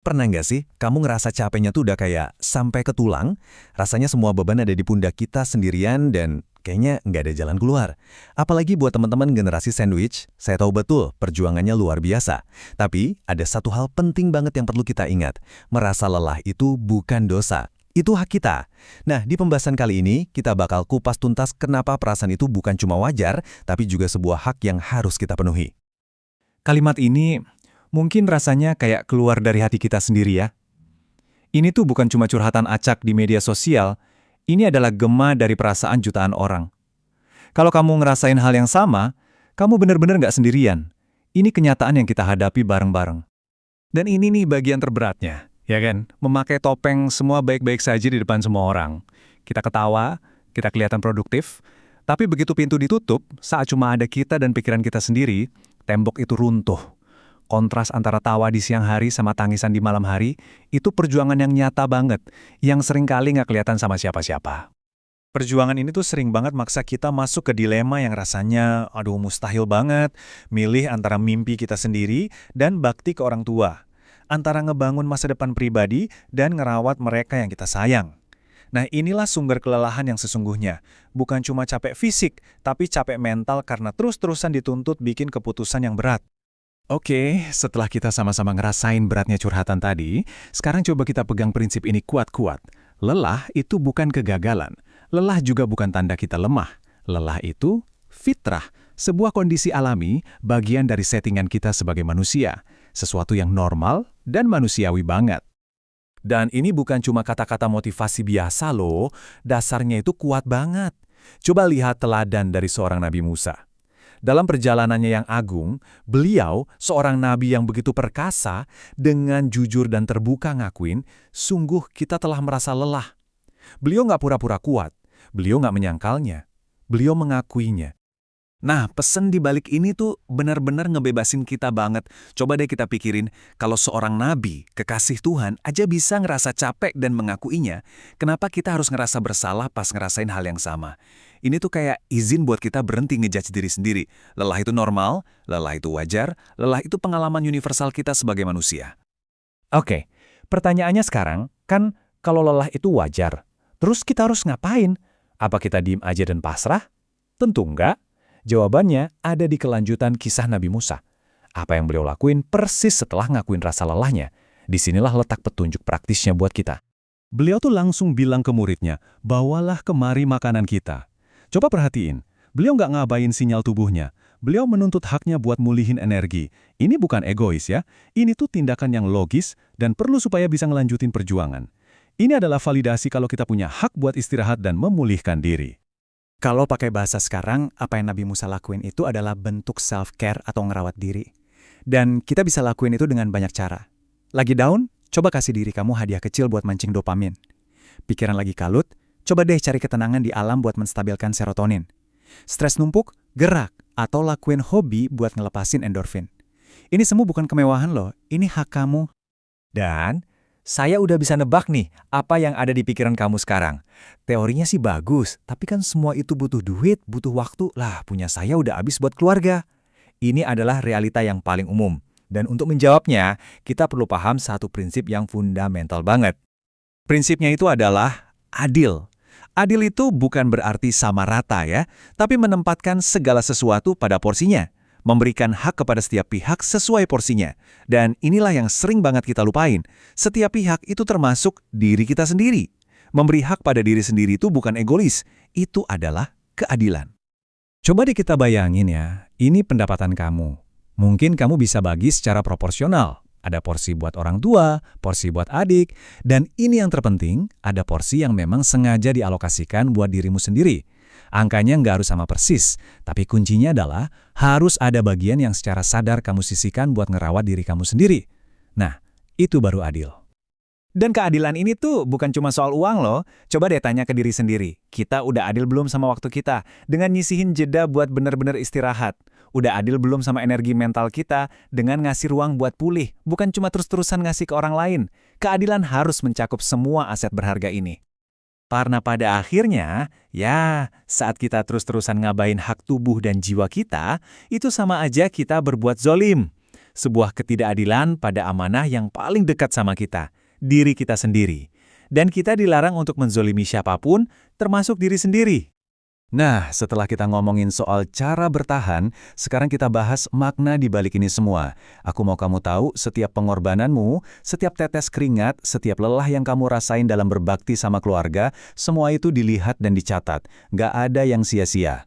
Pernah nggak sih, kamu ngerasa capeknya tuh udah kayak sampai ke tulang, rasanya semua beban ada di pundak kita sendirian dan kayaknya nggak ada jalan keluar. Apalagi buat teman-teman generasi sandwich, saya tahu betul perjuangannya luar biasa. Tapi, ada satu hal penting banget yang perlu kita ingat. Merasa lelah itu bukan dosa. Itu hak kita. Nah, di pembahasan kali ini, kita bakal kupas tuntas kenapa perasaan itu bukan cuma wajar, tapi juga sebuah hak yang harus kita penuhi. Kalimat ini mungkin rasanya kayak keluar dari hati kita sendiri ya. Ini tuh bukan cuma curhatan acak di media sosial, ini adalah gema dari perasaan jutaan orang. Kalau kamu ngerasain hal yang sama, kamu benar-benar nggak sendirian. Ini kenyataan yang kita hadapi bareng-bareng. Dan ini nih bagian terberatnya, ya kan? Memakai topeng semua baik-baik saja di depan semua orang. Kita ketawa, kita kelihatan produktif, tapi begitu pintu ditutup, saat cuma ada kita dan pikiran kita sendiri, tembok itu runtuh. Kontras antara tawa di siang hari sama tangisan di malam hari, itu perjuangan yang nyata banget, yang seringkali nggak kelihatan sama siapa-siapa. Perjuangan ini tuh sering banget maksa kita masuk ke dilema yang rasanya, aduh mustahil banget, milih antara mimpi kita sendiri dan bakti ke orang tua. Antara ngebangun masa depan pribadi dan ngerawat mereka yang kita sayang. Nah inilah sumber kelelahan yang sesungguhnya. Bukan cuma capek fisik, tapi capek mental karena terus-terusan dituntut bikin keputusan yang berat. Oke, setelah kita sama-sama ngerasain beratnya curhatan tadi, sekarang coba kita pegang prinsip ini kuat-kuat. Lelah itu bukan kegagalan. Lelah juga bukan tanda kita lemah. Lelah itu fitrah, sebuah kondisi alami, bagian dari settingan kita sebagai manusia. Sesuatu yang normal dan manusiawi banget. Dan ini bukan cuma kata-kata motivasi biasa loh, dasarnya itu kuat banget. Coba lihat teladan dari seorang Nabi Musa. Dalam perjalanannya yang agung, beliau, seorang nabi yang begitu perkasa, dengan jujur dan terbuka ngakuin, sungguh kita telah merasa lelah. Beliau nggak pura-pura kuat, beliau nggak menyangkalnya, beliau mengakuinya. Nah, pesan di balik ini tuh benar-benar ngebebasin kita banget. Coba deh kita pikirin, kalau seorang nabi, kekasih Tuhan, aja bisa ngerasa capek dan mengakuinya, kenapa kita harus ngerasa bersalah pas ngerasain hal yang sama? Ini tuh kayak izin buat kita berhenti ngejudge diri sendiri. Lelah itu normal, lelah itu wajar, lelah itu pengalaman universal kita sebagai manusia. Oke, pertanyaannya sekarang, kan kalau lelah itu wajar, terus kita harus ngapain? Apa kita diem aja dan pasrah? Tentu enggak. Jawabannya ada di kelanjutan kisah Nabi Musa. Apa yang beliau lakuin persis setelah ngakuin rasa lelahnya. Disinilah letak petunjuk praktisnya buat kita. Beliau tuh langsung bilang ke muridnya, bawalah kemari makanan kita. Coba perhatiin, beliau nggak ngabain sinyal tubuhnya. Beliau menuntut haknya buat mulihin energi. Ini bukan egois ya, ini tuh tindakan yang logis dan perlu supaya bisa ngelanjutin perjuangan. Ini adalah validasi kalau kita punya hak buat istirahat dan memulihkan diri. Kalau pakai bahasa sekarang, apa yang Nabi Musa lakuin itu adalah bentuk self-care atau ngerawat diri. Dan kita bisa lakuin itu dengan banyak cara. Lagi down, coba kasih diri kamu hadiah kecil buat mancing dopamin. Pikiran lagi kalut, coba deh cari ketenangan di alam buat menstabilkan serotonin. Stres numpuk, gerak, atau lakuin hobi buat ngelepasin endorfin. Ini semua bukan kemewahan loh, ini hak kamu. Dan saya udah bisa nebak nih apa yang ada di pikiran kamu sekarang. Teorinya sih bagus, tapi kan semua itu butuh duit, butuh waktu. Lah, punya saya udah habis buat keluarga. Ini adalah realita yang paling umum. Dan untuk menjawabnya, kita perlu paham satu prinsip yang fundamental banget. Prinsipnya itu adalah adil. Adil itu bukan berarti sama rata ya, tapi menempatkan segala sesuatu pada porsinya. Memberikan hak kepada setiap pihak sesuai porsinya. Dan inilah yang sering banget kita lupain. Setiap pihak itu termasuk diri kita sendiri. Memberi hak pada diri sendiri itu bukan egois, itu adalah keadilan. Coba deh kita bayangin ya, ini pendapatan kamu. Mungkin kamu bisa bagi secara proporsional. Ada porsi buat orang tua, porsi buat adik, dan ini yang terpenting, ada porsi yang memang sengaja dialokasikan buat dirimu sendiri. Angkanya nggak harus sama persis, tapi kuncinya adalah harus ada bagian yang secara sadar kamu sisihkan buat ngerawat diri kamu sendiri. Nah, itu baru adil. Dan keadilan ini tuh bukan cuma soal uang loh. Coba deh tanya ke diri sendiri. Kita udah adil belum sama waktu kita? Dengan nyisihin jeda buat bener-bener istirahat. Udah adil belum sama energi mental kita dengan ngasih ruang buat pulih, bukan cuma terus-terusan ngasih ke orang lain. Keadilan harus mencakup semua aset berharga ini. Karena pada akhirnya, ya saat kita terus-terusan ngabain hak tubuh dan jiwa kita, itu sama aja kita berbuat zolim. sebuah ketidakadilan pada amanah yang paling dekat sama kita, diri kita sendiri. Dan kita dilarang untuk menzolimi siapapun, termasuk diri sendiri. Nah, setelah kita ngomongin soal cara bertahan, sekarang kita bahas makna di balik ini semua. Aku mau kamu tahu, setiap pengorbananmu, setiap tetes keringat, setiap lelah yang kamu rasain dalam berbakti sama keluarga, semua itu dilihat dan dicatat. Nggak ada yang sia-sia.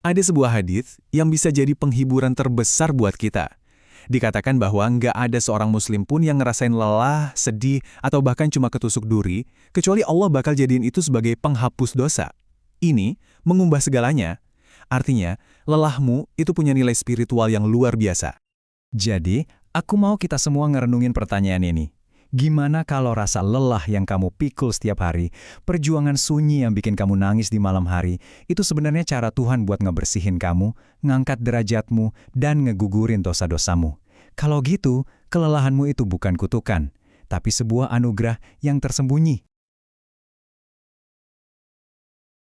Ada sebuah hadits yang bisa jadi penghiburan terbesar buat kita. Dikatakan bahwa nggak ada seorang muslim pun yang ngerasain lelah, sedih, atau bahkan cuma ketusuk duri, kecuali Allah bakal jadiin itu sebagai penghapus dosa. Ini mengubah segalanya. Artinya, lelahmu itu punya nilai spiritual yang luar biasa. Jadi, aku mau kita semua ngerenungin pertanyaan ini. Gimana kalau rasa lelah yang kamu pikul setiap hari, perjuangan sunyi yang bikin kamu nangis di malam hari, itu sebenarnya cara Tuhan buat ngebersihin kamu, ngangkat derajatmu, dan ngegugurin dosa-dosamu. Kalau gitu, kelelahanmu itu bukan kutukan, tapi sebuah anugerah yang tersembunyi.